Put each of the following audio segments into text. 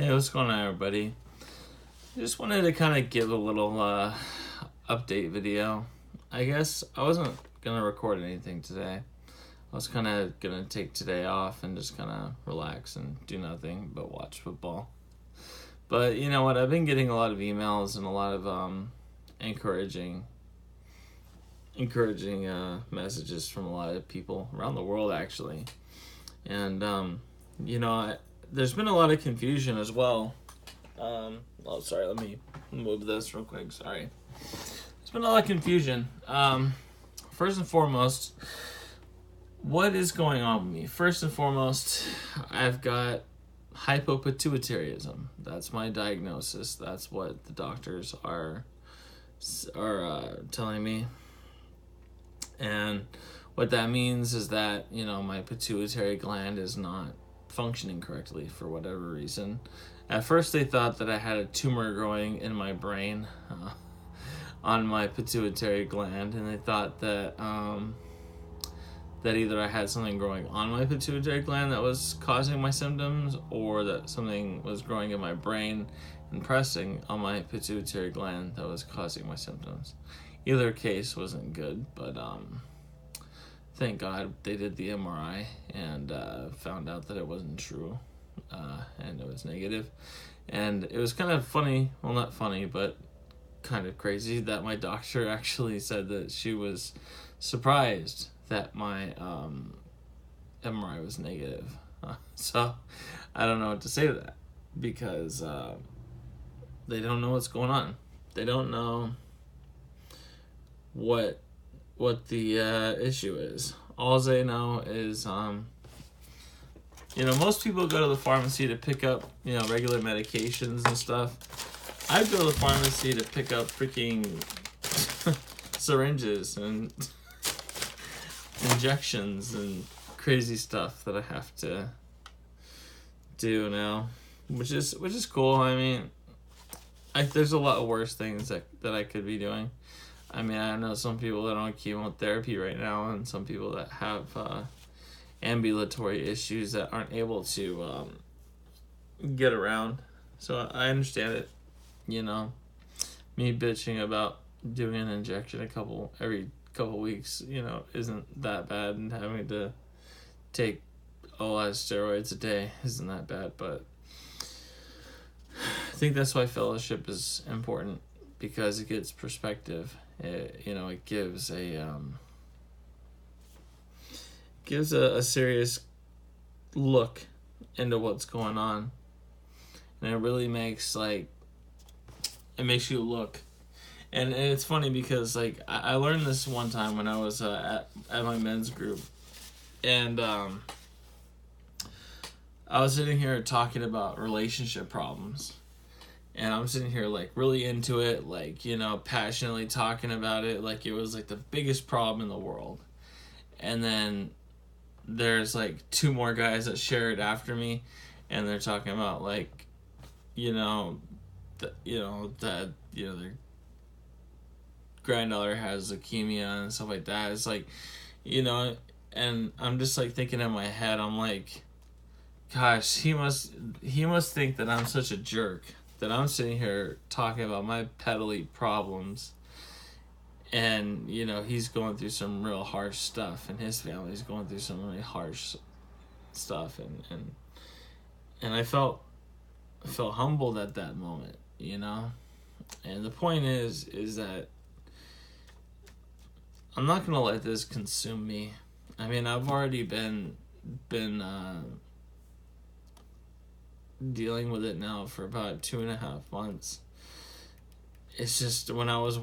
Hey, what's going on, everybody? I just wanted to kind of give a little update video. I guess I wasn't going to record anything today. I was kind of going to take today off and just kind of relax and do nothing but watch football. But you know what? I've been getting a lot of emails and a lot of encouraging messages from a lot of people around the world, actually. And, there's been a lot of confusion as well. Sorry, let me move this real quick. Sorry. There's been a lot of confusion. First and foremost, what is going on with me? First and foremost, I've got hypopituitarism. That's my diagnosis. That's what the doctors are telling me. And what that means is that, my pituitary gland is not functioning correctly for whatever reason. At first they thought that I had a tumor growing in my brain on my pituitary gland, and they thought that that either I had something growing on my pituitary gland that was causing my symptoms, or that something was growing in my brain and pressing on my pituitary gland that was causing my symptoms. Either case wasn't good, but thank God they did the MRI and found out that it wasn't true, and it was negative. And it was kind of funny, well, not funny, but kind of crazy that my doctor actually said that she was surprised that my MRI was negative. So I don't know what to say to that, because they don't know what's going on. They don't know what the issue is. All they know is most people go to the pharmacy to pick up regular medications and stuff. I go to the pharmacy to pick up freaking syringes and injections and crazy stuff that I have to do now, which is cool. I mean, there's a lot of worse things that I could be doing. I mean, I know some people that are on chemotherapy right now, and some people that have ambulatory issues that aren't able to get around. So I understand it. Me bitching about doing an injection every couple weeks, isn't that bad, and having to take a lot of steroids a day isn't that bad. But I think that's why fellowship is important, because it gets perspective. It gives a serious look into what's going on, and it really makes you look. And it's funny because I learned this one time when I was at my men's group, and I was sitting here talking about relationship problems. And I'm sitting here really into it, passionately talking about it like it was the biggest problem in the world. And then there's two more guys that share it after me, and they're talking about their granddaughter has leukemia and stuff like that. It's and I'm just thinking in my head, I'm gosh, he must think that I'm such a jerk, that I'm sitting here talking about my petty problems, and he's going through some real harsh stuff, and his family's going through some really harsh stuff, and I felt humbled at that moment, and the point is that I'm not gonna let this consume me. I mean, I've already been dealing with it now for about 2.5 months. It's just when I was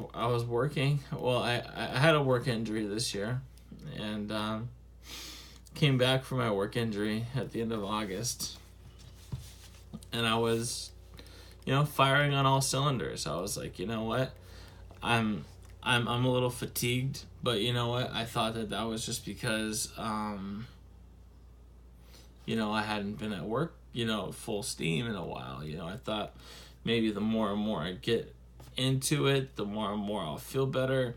working. Well, I had a work injury this year, and came back from my work injury at the end of August, and I was, firing on all cylinders. I was like, you know what, I'm a little fatigued, but you know what, I thought that was just because I hadn't been at work full steam in a while. I thought maybe the more and more I get into it, the more and more I'll feel better,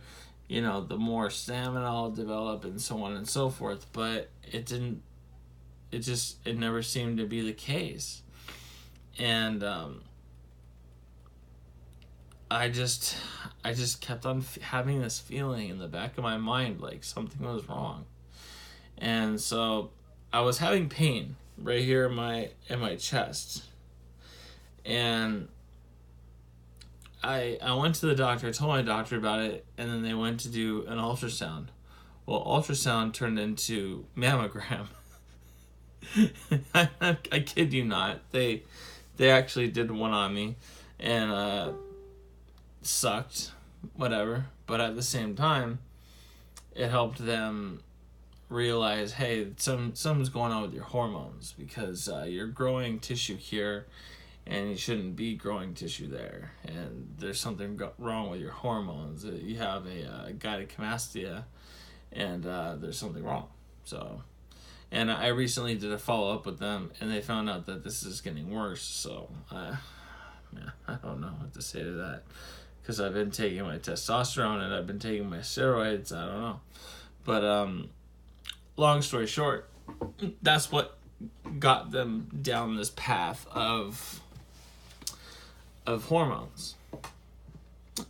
the more stamina I'll develop, and so on and so forth. But it never seemed to be the case. And I just kept on having this feeling in the back of my mind like something was wrong. And so I was having pain right here in my chest. And I went to the doctor, told my doctor about it, and then they went to do an ultrasound. Well, ultrasound turned into mammogram. I kid you not. They actually did one on me, and sucked, whatever. But at the same time, it helped them realize, hey, something's going on with your hormones because you're growing tissue here, and you shouldn't be growing tissue there, and there's something wrong with your hormones. You have a gynecomastia, and there's something wrong. So, and I recently did a follow up with them, and they found out that this is getting worse. So, I don't know what to say to that, because I've been taking my testosterone and I've been taking my steroids. I don't know, but long story short, that's what got them down this path of hormones.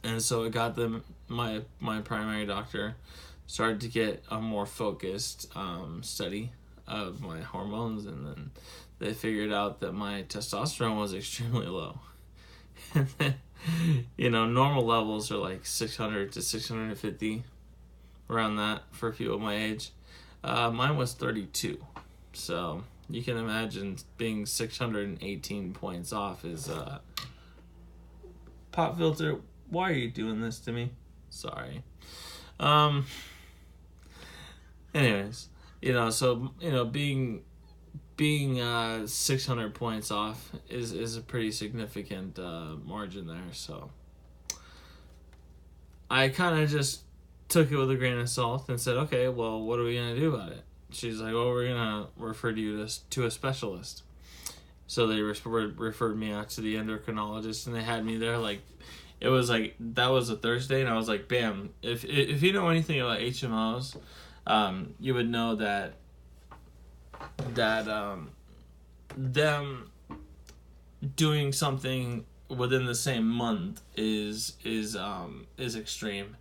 And so it got them, my primary doctor started to get a more focused study of my hormones, and then they figured out that my testosterone was extremely low. And then, normal levels are like 600 to 650, around that for people my age. Mine was 32. So you can imagine being 618 points off is pop filter, why are you doing this to me? Sorry. Anyways, so being 600 points off is a pretty significant margin there. So I kind of just took it with a grain of salt and said, okay, well, what are we gonna do about it? She's like, well, we're gonna refer you to a specialist. So they referred me out to the endocrinologist, and they had me there it was like, that was a Thursday, and I was like, bam, if you know anything about HMOs, you would know that them doing something within the same month is extreme.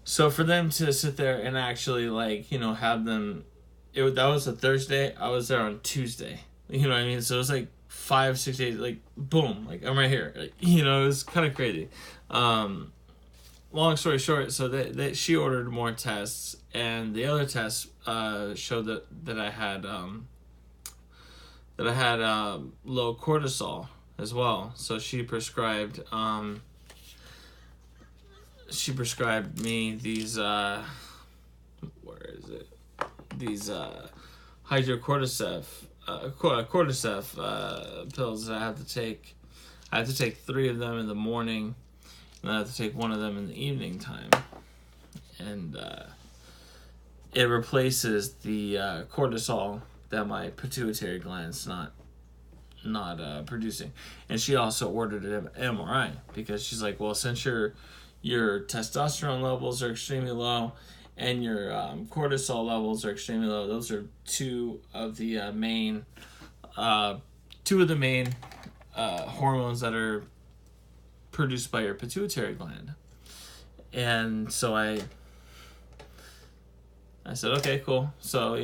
So for them to sit there and actually have them, that was a Thursday, I was there on Tuesday. You know what I mean? So it was like 5-6 days, boom, I'm right here. It was kind of crazy. Long story short, so she ordered more tests, and the other tests showed that I had low cortisol as well. So she prescribed me these these hydrocortisone cordyceps pills that I have to take. I have to take 3 of them in the morning, and I have to take 1 of them in the evening time. And it replaces the cortisol that my pituitary gland's not producing. And she also ordered an MRI, because she's like, well, since your testosterone levels are extremely low and your cortisol levels are extremely low, those are two of the main hormones that are produced by your pituitary gland. And so I said, okay, cool. So,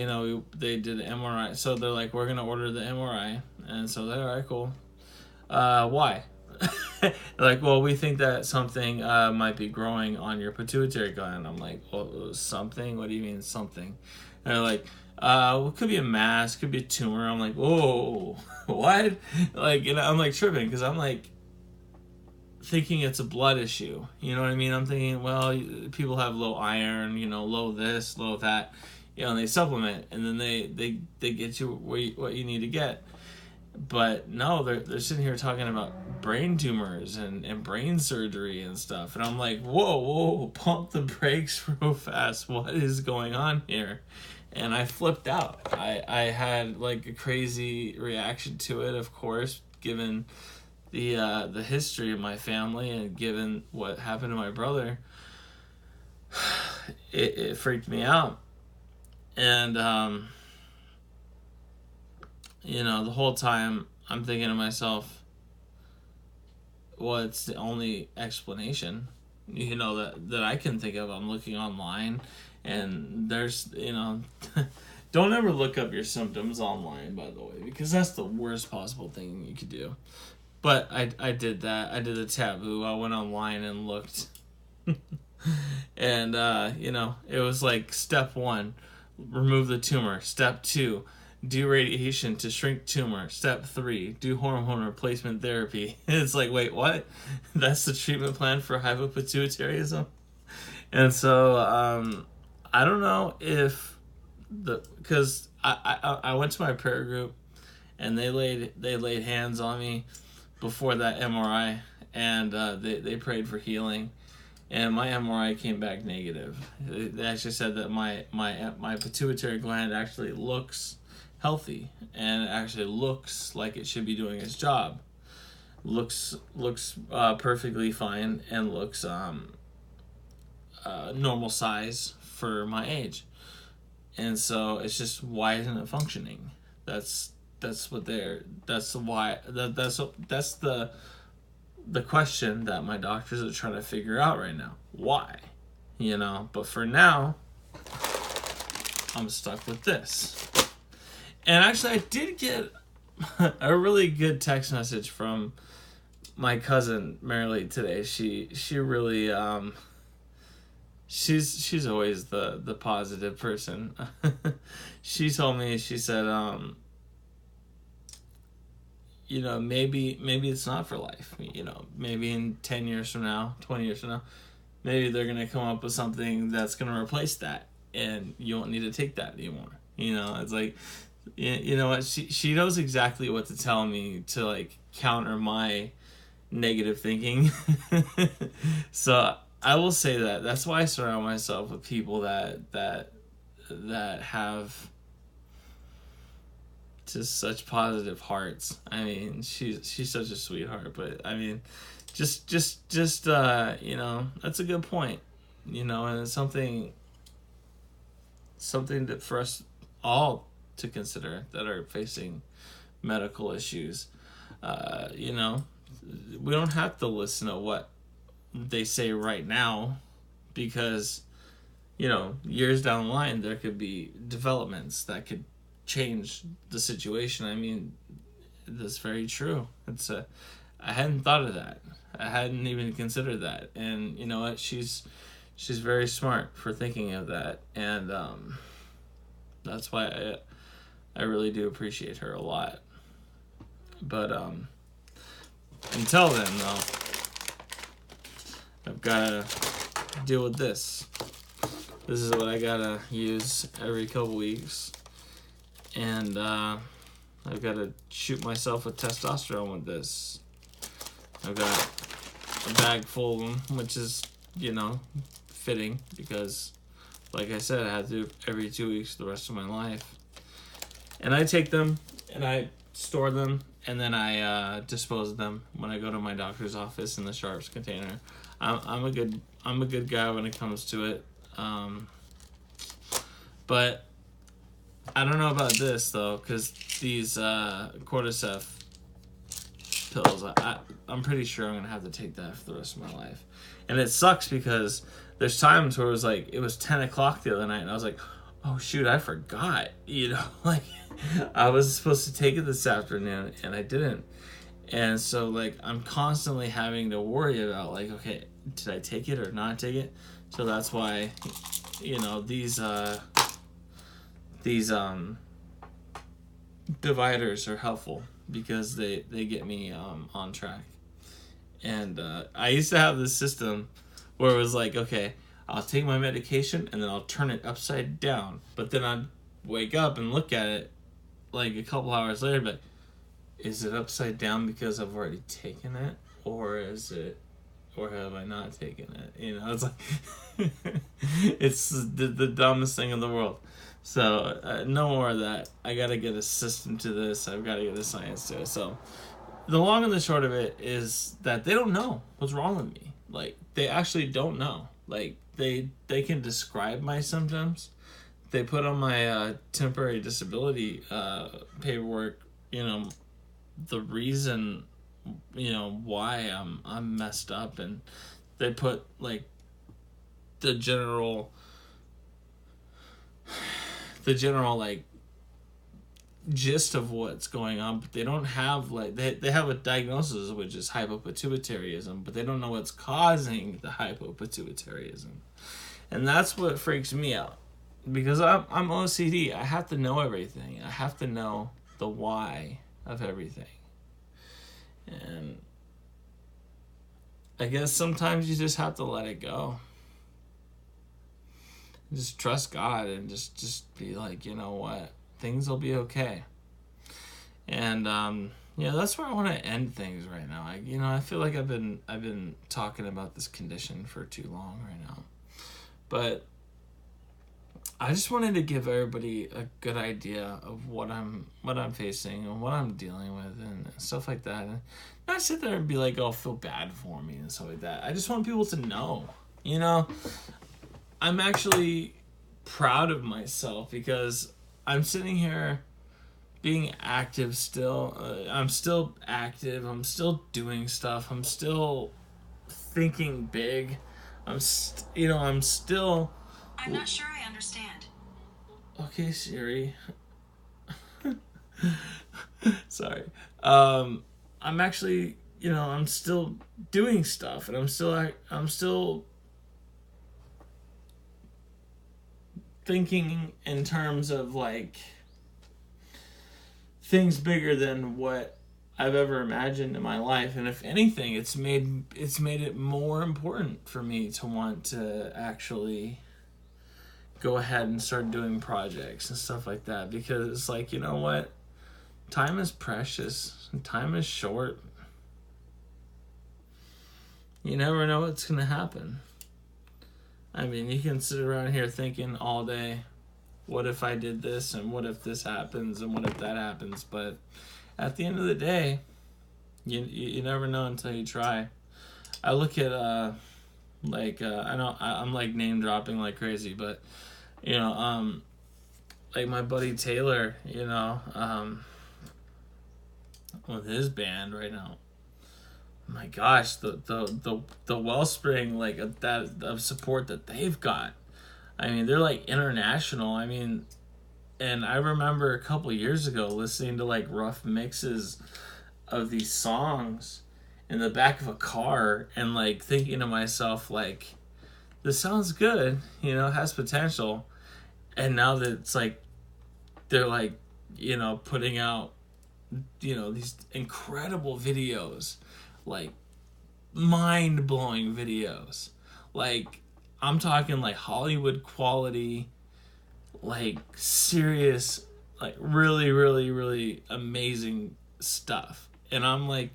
they did an MRI. So they're like, we're going to order the MRI. And so they're all right, cool. Why? Like, well, we think that something might be growing on your pituitary gland. I'm like, well, something? What do you mean something? And they're like, well, it could be a mass, could be a tumor. I'm like, whoa, what? I'm like tripping, because I'm like thinking it's a blood issue. You know what I mean? I'm thinking, well, people have low iron, low this, low that, and they supplement, and then they get you what you need to get. But no, they're sitting here talking about brain tumors and brain surgery and stuff. And I'm like, whoa, pump the brakes real fast. What is going on here? And I flipped out. I had a crazy reaction to it, of course, given the history of my family and given what happened to my brother. It freaked me out. And the whole time I'm thinking to myself, well, it's the only explanation, that I can think of. I'm looking online, and there's, don't ever look up your symptoms online, by the way, because that's the worst possible thing you could do. But I did that. I did the taboo. I went online and looked. And, it was like step 1, remove the tumor. Step 2, do radiation to shrink tumor. Step 3, do hormone replacement therapy. It's like, wait, what? That's the treatment plan for hypopituitarism? And so, I don't know if because I went to my prayer group, and they laid hands on me before that MRI, and they prayed for healing, and my MRI came back negative. They actually said that my pituitary gland actually looks healthy, and it actually looks like it should be doing its job. Looks perfectly fine, and looks normal size for my age. And so it's just, why isn't it functioning? That's the question that my doctors are trying to figure out right now. Why? But for now, I'm stuck with this. And actually, I did get a really good text message from my cousin Marilee today. She really she's always the positive person. She told me, she said, maybe it's not for life. Maybe in 10 years from now, 20 years from now, maybe they're going to come up with something that's going to replace that, and you won't need to take that anymore. It's like, what? She knows exactly what to tell me to, like, counter my negative thinking. So I will say that. That's why I surround myself with people that have just such positive hearts. I mean, she's such a sweetheart, but I mean, just that's a good point. And it's something that for us all to consider that are facing medical issues. We don't have to listen to what they say right now, because years down the line there could be developments that could change the situation. I mean, that's very true. I hadn't thought of that. I hadn't even considered that. And you know what? She's very smart for thinking of that, and that's why I really do appreciate her a lot. But until then, though, I've gotta deal with this. This is what I gotta use every couple weeks. And I've got to shoot myself with testosterone with this. I've got a bag full of them, which is, fitting, because, like I said, I have to do it every 2 weeks the rest of my life. And I take them, and I store them, and then I dispose of them when I go to my doctor's office in the Sharps container. I'm a good guy when it comes to it. But I don't know about this, though, because these cordyceps pills, I'm pretty sure I'm going to have to take that for the rest of my life. And it sucks because there's times where it was 10 o'clock the other night, and I was like, oh, shoot, I forgot. Like, I was supposed to take it this afternoon, and I didn't. And so, like, I'm constantly having to worry about, like, okay, did I take it or not take it? So that's why, these dividers are helpful, because they get me on track. And I used to have this system where it was like, okay, I'll take my medication and then I'll turn it upside down, but then I'd wake up and look at it like a couple hours later, but is it upside down because I've already taken it, or have I not taken it? It's like it's the dumbest thing in the world. So no more of that. I gotta get a system to this. I've got to get a science to it. So the long and the short of it is that they don't know what's wrong with me. Like, they actually don't know. Like, they can describe my symptoms. They put on my temporary disability paperwork, the reason, why I'm messed up, and they put like the general like gist of what's going on, but they don't have like they have a diagnosis, which is hypopituitarism, but they don't know what's causing the hypopituitarism. And that's what freaks me out, because I'm OCD. I have to know everything. I have to know the why of everything. And I guess sometimes you just have to let it go. Just trust God and just be like, you know what? Things will be okay. And that's where I want to end things right now. I feel like I've been talking about this condition for too long right now. But I just wanted to give everybody a good idea of what I'm facing and what I'm dealing with and stuff like that. And not sit there and be like, "Oh, feel bad for me" and stuff like that. I just want people to know. I'm actually proud of myself because I'm sitting here being active still. I'm still active. I'm still doing stuff. I'm still thinking big. I'm still... I'm not sure I understand. Okay, Siri. Sorry. I'm actually, I'm still doing stuff, and I'm still thinking in terms of like things bigger than what I've ever imagined in my life. And if anything, it's made it more important for me to want to actually go ahead and start doing projects and stuff like that, because it's like, you know what? Time is precious and time is short. You never know what's going to happen. I mean, you can sit around here thinking all day, what if I did this, and what if this happens, and what if that happens? But at the end of the day, you never know until you try. I look at I know I'm like name dropping like crazy, but like my buddy Taylor, with his band right now. My gosh, the wellspring like of support that they've got. I mean, they're like international. I mean, and I remember a couple years ago listening to like rough mixes of these songs in the back of a car and like thinking to myself like, this sounds good, it has potential. And now that it's like they're like, putting out these incredible videos, like mind-blowing videos, like I'm talking like Hollywood quality, like serious, like really, really, really amazing stuff. And I'm like,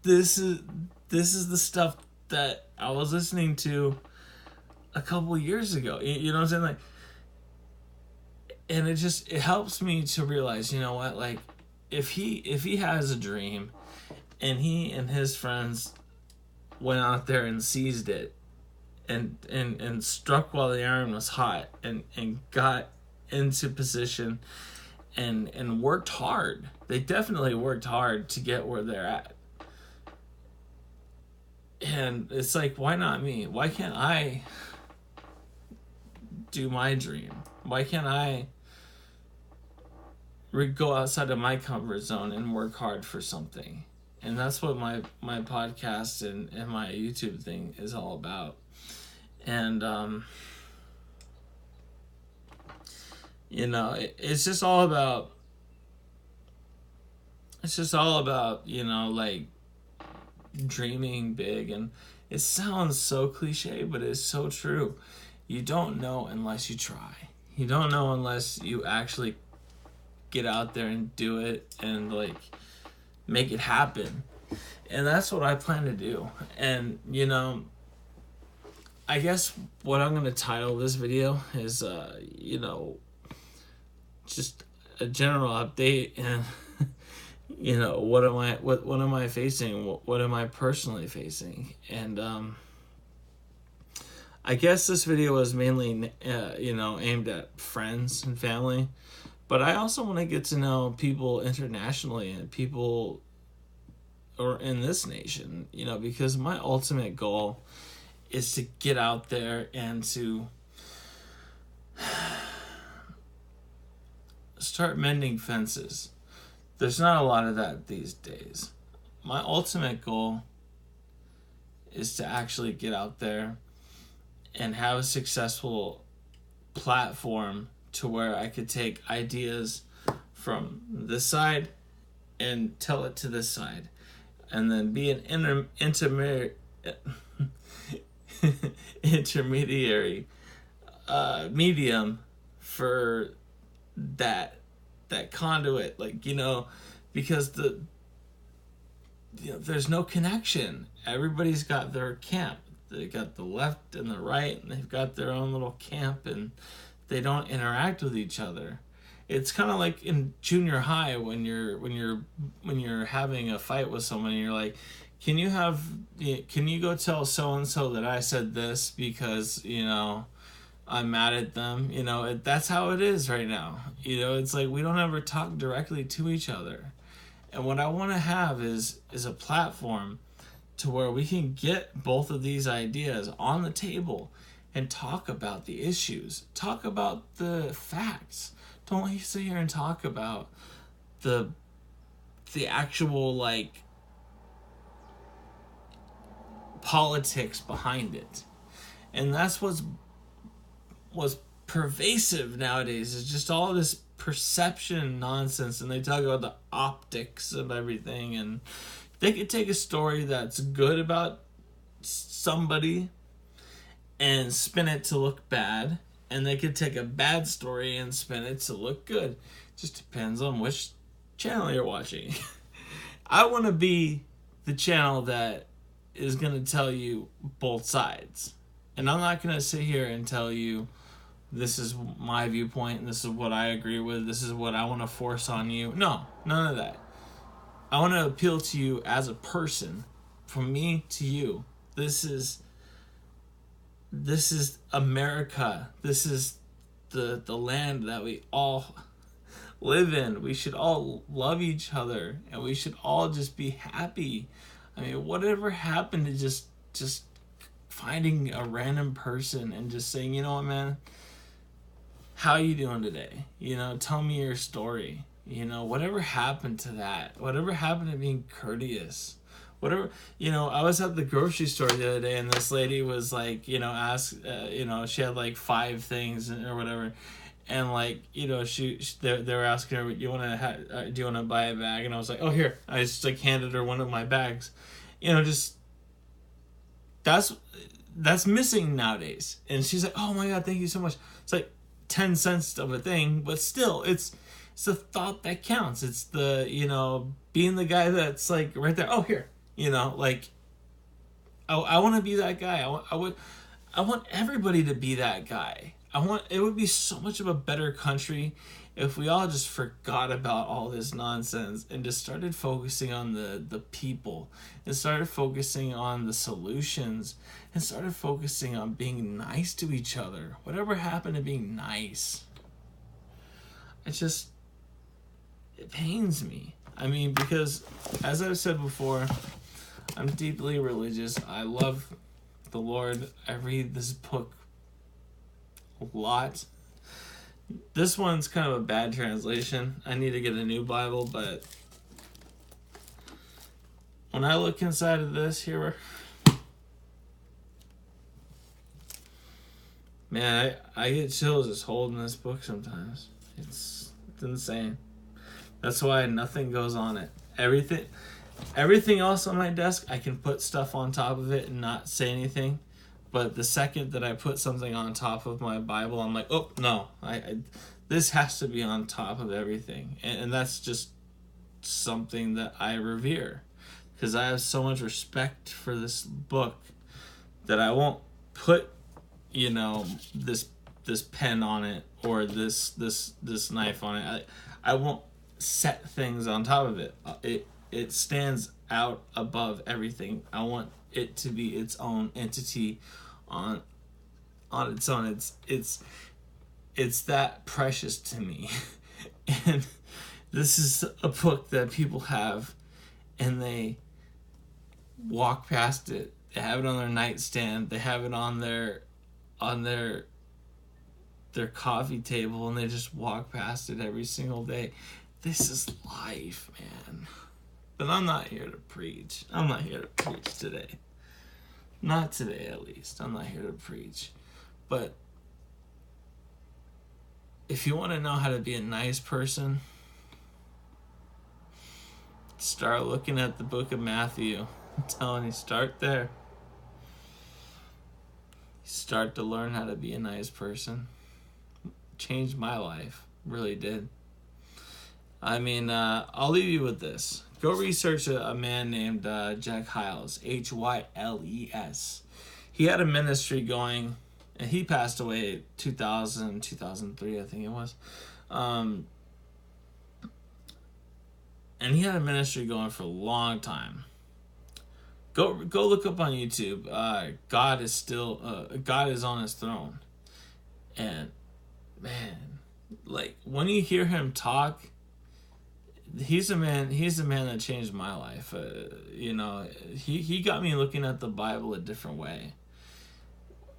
this is the stuff that I was listening to a couple years ago. You know what I'm saying? Like, and it helps me to realize, you know what, like if he has a dream and he and his friends went out there and seized it and struck while the iron was hot and got into position and worked hard. They definitely worked hard to get where they're at. And it's like, why not me? Why can't I do my dream? Why can't I go outside of my comfort zone and work hard for something? And that's what my podcast and my YouTube thing is all about. And it's just all about like dreaming big. And it sounds so cliche, but it's so true. You don't know unless you try. You don't know unless you actually get out there and do it and like make it happen. And that's what I plan to do. And I guess what I'm going to title this video is just a general update and what am I facing? What am I personally facing? And I guess this video was mainly aimed at friends and family, But I also want to get to know people internationally and people or in this nation, because my ultimate goal is to get out there and to start mending fences. There's not a lot of that these days. My ultimate goal is to actually get out there and have a successful platform to where I could take ideas from this side and tell it to this side, and then be an intermediary medium for that conduit, because there's no connection. Everybody's got their camp. They got the left and the right, and they've got their own little camp, and they don't interact with each other. It's kind of like in junior high when you're having a fight with someone, and you're like, can you go tell so and so that I said this because I'm mad at them. That's how it is right now. It's like we don't ever talk directly to each other. And what I want to have is a platform to where we can get both of these ideas on the table and talk about the issues, talk about the facts. Don't sit here and talk about the actual politics behind it. And that's what's pervasive nowadays, is just all this perception nonsense. And they talk about the optics of everything, and they could take a story that's good about somebody and spin it to look bad, and they could take a bad story and spin it to look good. It just depends on which channel you're watching. I want to be the channel that is going to tell you both sides. And I'm not going to sit here and tell you this is my viewpoint and this is what I agree with, this is what I want to force on you. No, none of that. I want to appeal to you as a person, from me to you. This is America. This is the land that we all live in. We should all love each other, and we should all just be happy. I mean, whatever happened to just finding a random person and just saying, you know what, man, how you doing today? Tell me your story. Whatever happened to that? Whatever happened to being courteous? Whatever, I was at the grocery store the other day, and this lady was like, she had 5 things or whatever, and they were asking her, do you want to buy a bag? And I was like, oh, here. I just handed her one of my bags. That's missing nowadays. And she's like, oh my God, thank you so much. It's like 10 cents of a thing, but still, it's the thought that counts. It's the, being the guy that's right there. Oh, here. I want to be that guy. I want everybody to be that guy. It would be so much of a better country if we all just forgot about all this nonsense and just started focusing on the people, and started focusing on the solutions, and started focusing on being nice to each other. Whatever happened to being nice? It pains me. I mean, because as I've said before, I'm deeply religious. I love the Lord. I read this book a lot. This one's kind of a bad translation. I need to get a new Bible, but when I look inside of this here, man, I get chills just holding this book sometimes. It's insane. That's why nothing goes on it. Everything else on my desk, I can put stuff on top of it and not say anything. But the second that I put something on top of my Bible, I'm like, oh, no. This has to be on top of everything. And that's just something that I revere. Because I have so much respect for this book that I won't put, this pen on it or this knife on it. I won't set things on top of it. It stands out above everything. I want it to be its own entity on its own. It's that precious to me. And this is a book that people have, and they walk past it. They have it on their nightstand. They have it on their coffee table, and they just walk past it every single day. This is life, man. But I'm not here to preach. I'm not here to preach today. Not today, at least. I'm not here to preach. But if you want to know how to be a nice person, start looking at the book of Matthew. I'm telling you, start there. Start to learn how to be a nice person. Changed my life. Really did. I mean, I'll leave you with this. Go research a man named Jack Hyles, Hyles. He had a ministry going, and he passed away 2003, I think it was. And he had a ministry going for a long time. Go look up on YouTube. God is on his throne. And man, like when you hear him talk, he's a man that changed my life. He got me looking at the Bible a different way.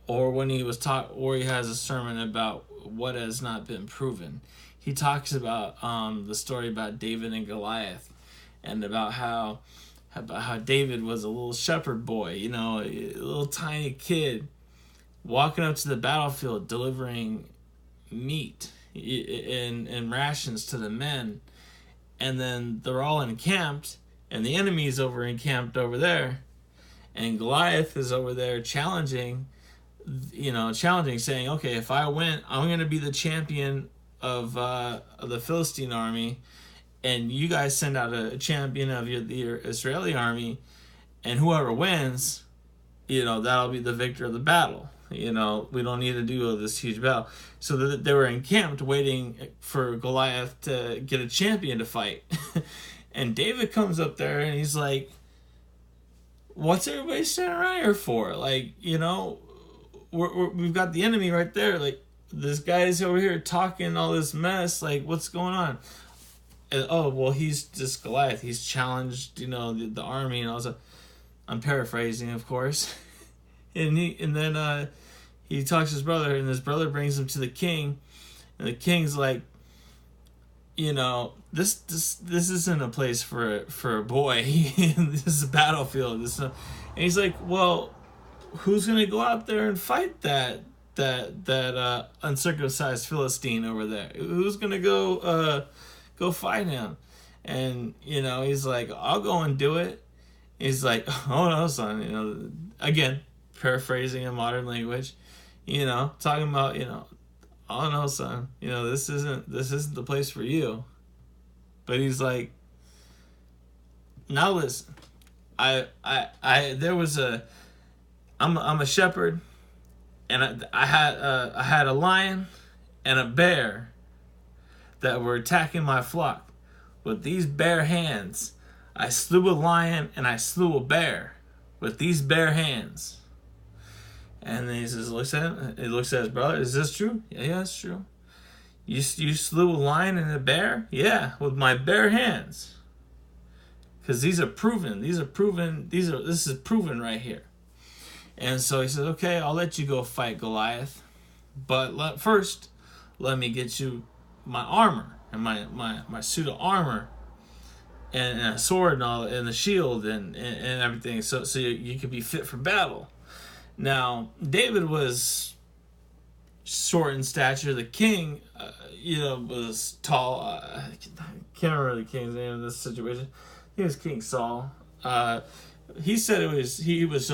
Or when he was he has a sermon about what has not been proven. He talks about the story about David and Goliath, and about how David was a little shepherd boy, a little tiny kid walking up to the battlefield delivering meat and rations to the men. And then they're all encamped, and the enemy's encamped over there, and Goliath is over there challenging, saying, okay, if I win, I'm going to be the champion of the Philistine army, and you guys send out a champion of your Israeli army, and whoever wins, that'll be the victor of the battle. We don't need to do this huge battle. So they were encamped waiting for Goliath to get a champion to fight. And David comes up there and he's like, what's everybody standing around here for? Like, we've got the enemy right there. Like, this guy's over here talking all this mess. Like, what's going on? And, oh, well, he's just Goliath. He's challenged, the army and all that. I'm paraphrasing, of course. And then he talks to his brother, and his brother brings him to the king, and the king's like, this isn't a place for a boy. This is a battlefield. And he's like, well, who's gonna go out there and fight that uncircumcised Philistine over there? Who's gonna go fight him? And he's like, I'll go and do it. He's like, oh no, son. Again, paraphrasing in modern language, talking about, oh no, son, this isn't the place for you. But he's like, now listen, I'm a shepherd, and I had a lion and a bear that were attacking my flock. With these bare hands, I slew a lion and I slew a bear with these bare hands. And then he looks at his brother. Is this true? Yeah, it's true. You slew a lion and a bear? Yeah, with my bare hands. Because these are proven. This is proven right here. And so he says, okay, I'll let you go fight Goliath, but first, let me get you my armor and my suit of armor and a sword and all, and the shield and everything, so you could be fit for battle. Now, David was short in stature. The king, was tall. I can't remember the king's name in this situation. He was King Saul. He said he was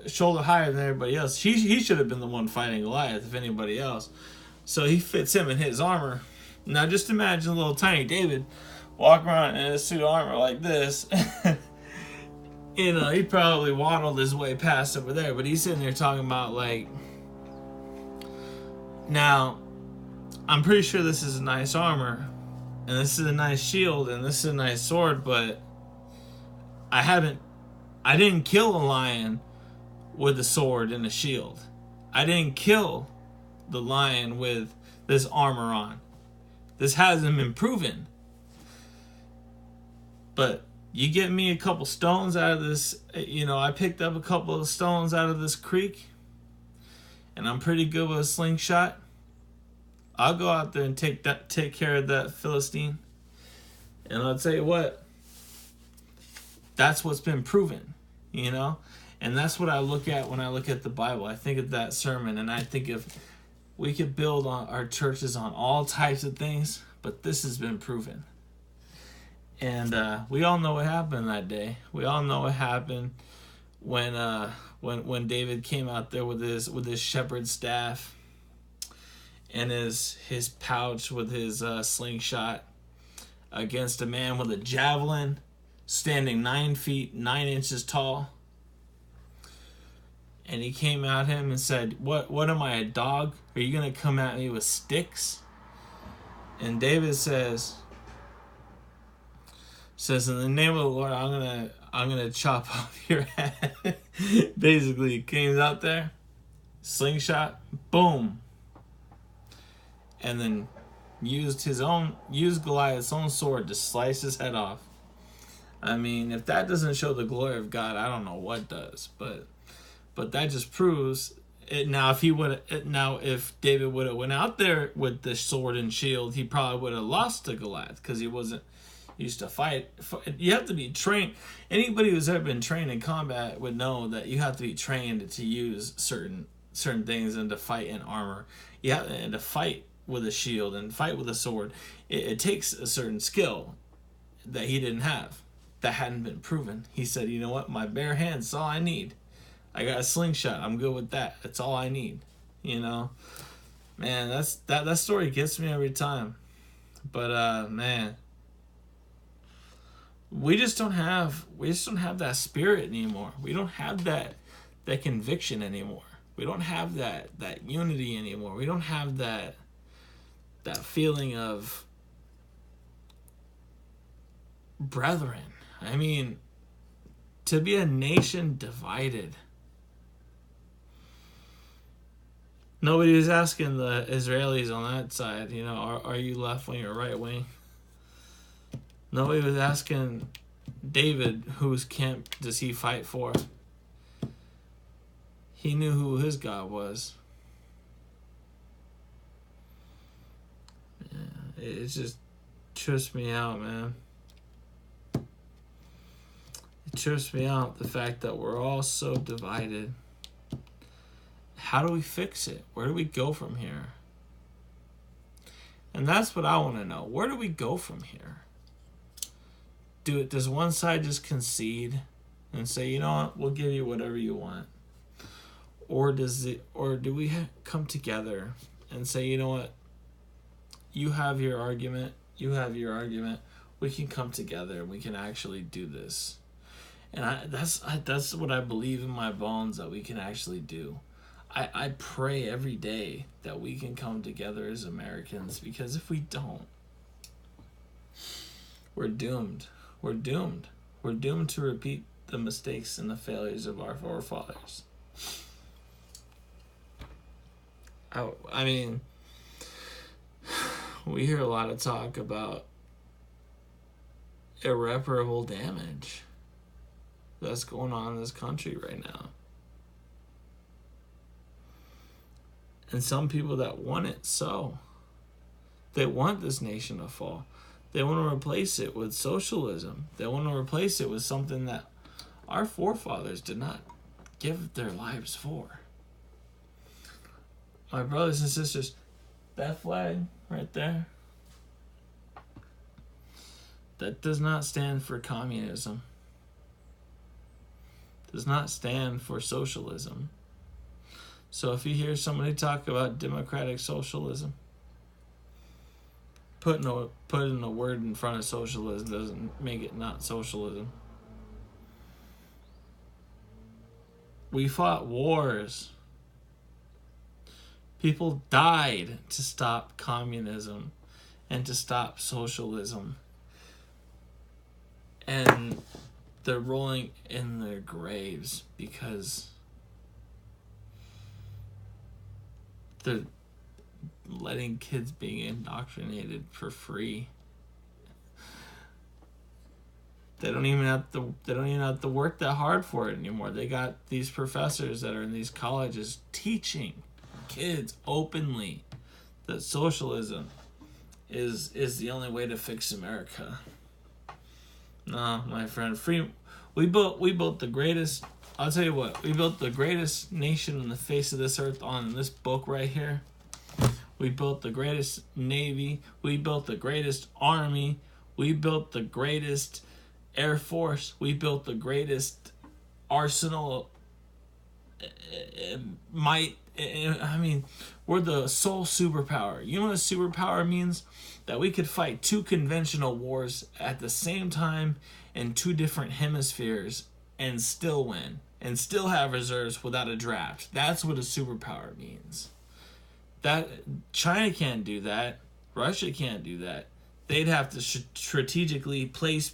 shoulder higher than everybody else. He should have been the one fighting Goliath, if anybody else. So he fits him in his armor. Now, just imagine little tiny David walking around in his suit of armor like this. He probably waddled his way past over there, but he's sitting there talking about, like, now, I'm pretty sure this is a nice armor, and this is a nice shield, and this is a nice sword, but I didn't kill a lion with a sword and a shield. I didn't kill the lion with this armor on. This hasn't been proven. But you get me a couple stones out of this, I picked up a couple of stones out of this creek, and I'm pretty good with a slingshot. I'll go out there and take care of that Philistine. And I'll tell you what, that's what's been proven, And that's what I look at when I look at the Bible. I think of that sermon, and I think if we could build on our churches on all types of things, but this has been proven. And we all know what happened that day. We all know what happened when David came out there with his shepherd's staff and his pouch with his slingshot against a man with a javelin standing 9 feet 9 inches tall. And he came at him and said, What am I, a dog? Are you going to come at me with sticks? And David says, in the name of the Lord, I'm gonna chop off your head. Basically, he came out there, slingshot, boom, and then used Goliath's own sword to slice his head off. I mean, if that doesn't show the glory of God, I don't know what does. But that just proves it. Now, if David would have went out there with the sword and shield, he probably would have lost to Goliath because he wasn't used to fight. You have to be trained. Anybody who's ever been trained in combat would know that you have to be trained to use certain things and to fight in armor. And to fight with a shield and fight with a sword. It takes a certain skill that he didn't have, that hadn't been proven. He said, you know what? My bare hands is all I need. I got a slingshot. I'm good with that. That's all I need. Man, that story gets me every time. But man, we just don't have that spirit anymore. We don't have that conviction anymore. We don't have that unity anymore. We don't have that feeling of brethren. I mean, to be a nation divided. Nobody was asking the Israelis on that side, are you left wing or right wing? Nobody was asking David whose camp does he fight for. He knew who his God was. Yeah, it just trips me out, man. It trips me out, the fact that we're all so divided. How do we fix it? Where do we go from here? And that's what I want to know. Where do we go from here? Does one side just concede and say, you know what, we'll give you whatever you want? Or do we come together and say, you know what, you have your argument, we can come together and we can actually do this. And that's what I believe in my bones that we can actually do. I pray every day that we can come together as Americans, because if we don't, we're doomed. We're doomed. We're doomed to repeat the mistakes and the failures of our forefathers. I mean, we hear a lot of talk about irreparable damage that's going on in this country right now. And some people that want it so. They want this nation to fall. They want to replace it with socialism. They want to replace it with something that our forefathers did not give their lives for. My brothers and sisters, that flag right there, that does not stand for communism. Does not stand for socialism. So if you hear somebody talk about democratic socialism, putting a word in front of socialism doesn't make it not socialism. We fought wars. People died to stop communism and to stop socialism. And they're rolling in their graves because letting kids being indoctrinated for free. They don't even have to work that hard for it anymore. They got these professors that are in these colleges teaching kids openly that socialism is the only way to fix America. No, my friend, we built the greatest. I'll tell you what, we built the greatest nation on the face of this earth on this book right here. We built the greatest navy. We built the greatest army. We built the greatest Air Force. We built the greatest arsenal. Might. I mean, we're the sole superpower. You know what a superpower means? That we could fight 2 conventional wars at the same time in 2 different hemispheres and still win. And still have reserves without a draft. That's what a superpower means. That China can't do that. Russia can't do that. They'd have to strategically place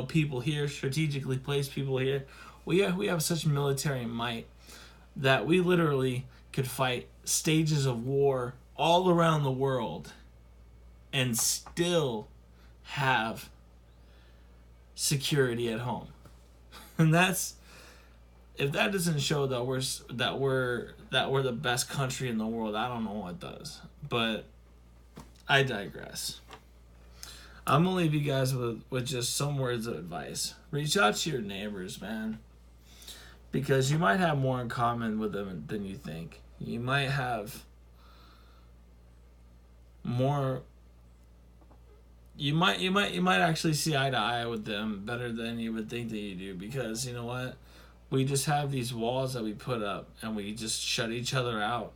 people here, strategically place people here. We have such military might that we literally could fight stages of war all around the world and still have security at home. And that's, if that doesn't show that we're the best country in the world, I don't know what does. But I digress. I'm gonna leave you guys with just some words of advice. Reach out to your neighbors, man, because you might have more in common with them than you think. You might have more. You might actually see eye to eye with them better than you would think that you do, because you know what? We just have these walls that we put up, and we just shut each other out,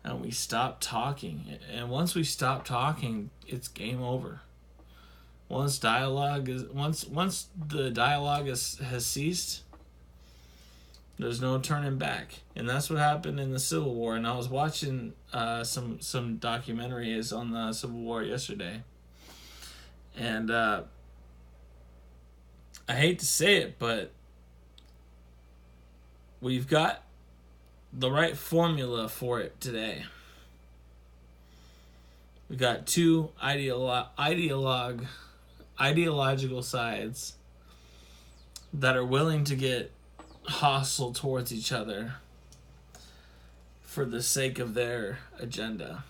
and we stop talking. And once we stop talking, it's game over. Once the dialogue has ceased, there's no turning back. And that's what happened in the Civil War. And I was watching some documentaries on the Civil War yesterday. And I hate to say it, but we've got the right formula for it today. We got 2 ideological sides that are willing to get hostile towards each other for the sake of their agenda.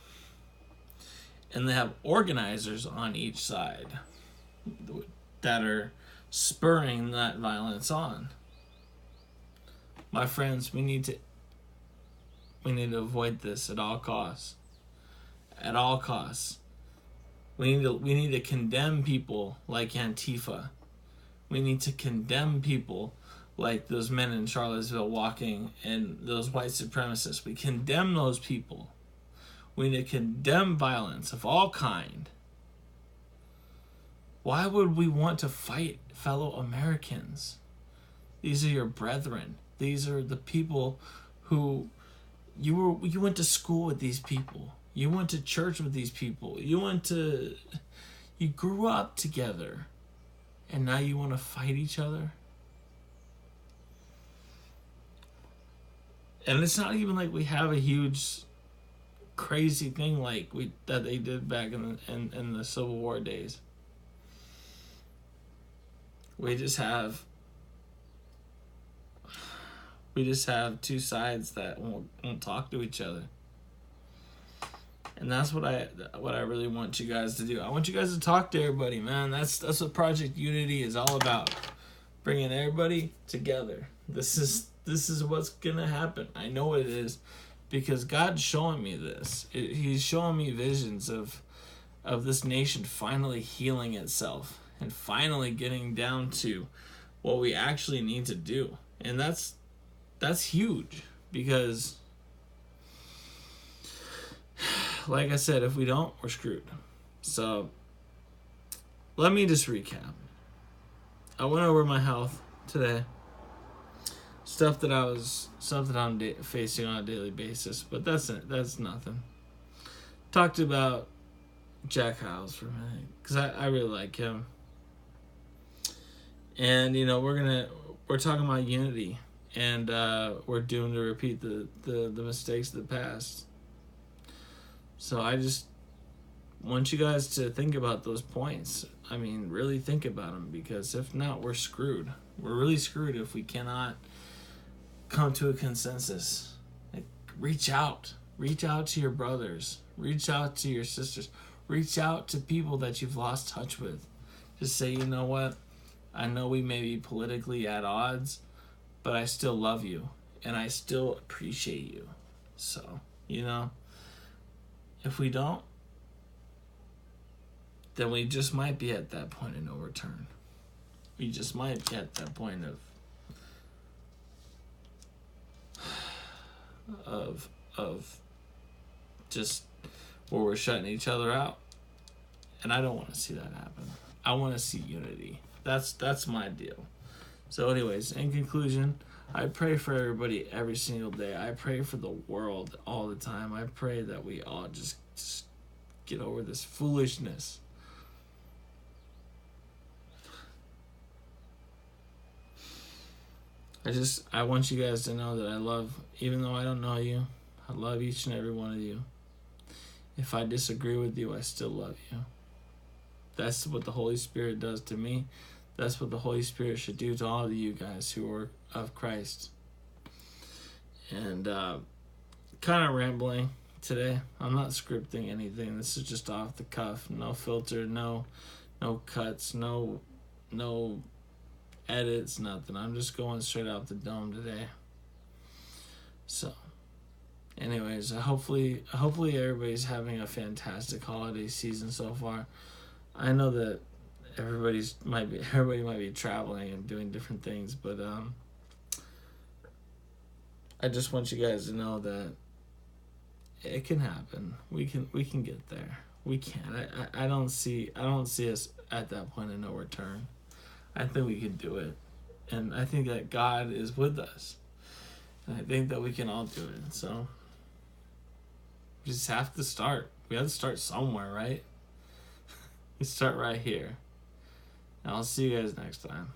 And they have organizers on each side that are spurring that violence on. My friends, we need to avoid this at all costs. At all costs. We need to condemn people like Antifa. We need to condemn people like those men in Charlottesville walking and those white supremacists. We condemn those people. We need to condemn violence of all kind. Why would we want to fight fellow Americans? These are your brethren. These are the people who you went to school with these people. You went to church with these people. You grew up together. And now you want to fight each other? And it's not even like we have a huge crazy thing like that they did back in the Civil War days. We just have 2 sides that won't talk to each other. And that's what I really want you guys to do. I want you guys to talk to everybody, man. That's what Project Unity is all about. Bringing everybody together. This is what's gonna happen. I know it is, because God's showing me this. He's showing me visions of this nation finally healing itself and finally getting down to what we actually need to do. And that's huge, because like I said, if we don't, we're screwed. So let me just recap. I went over my health today. Stuff that I'm facing on a daily basis, but that's nothing. Talked about Jack Hyles for a minute, because I really like him. And we're talking about unity, and we're doomed to repeat the mistakes of the past. So I just want you guys to think about those points. I mean, really think about them, because if not, we're screwed. We're really screwed if we cannot come to a consensus. Like, reach out. Reach out to your brothers. Reach out to your sisters. Reach out to people that you've lost touch with. Just say, you know what? I know we may be politically at odds, but I still love you and I still appreciate you. So, if we don't, then we just might be at that point of no return. We just might be at that point of just where we're shutting each other out. And I don't want to see that happen. I want to see unity. That's my deal. So anyways, in conclusion, I pray for everybody every single day. I pray for the world all the time. I pray that we all just get over this foolishness. I want you guys to know that I love, even though I don't know you, I love each and every one of you. If I disagree with you, I still love you. That's what the Holy Spirit does to me. That's what the Holy Spirit should do to all of you guys who are of Christ. And kind of rambling today. I'm not scripting anything. This is just off the cuff. No filter, no cuts, no edits, nothing. I'm just going straight out the dome today. So, anyways, hopefully everybody's having a fantastic holiday season so far. I know that everybody might be traveling and doing different things, but I just want you guys to know that it can happen. We can get there. We can. I don't see us at that point of no return. I think we can do it, and I think that God is with us, and I think that we can all do it. So we just have to start. We have to start somewhere, right? We start right here. And I'll see you guys next time.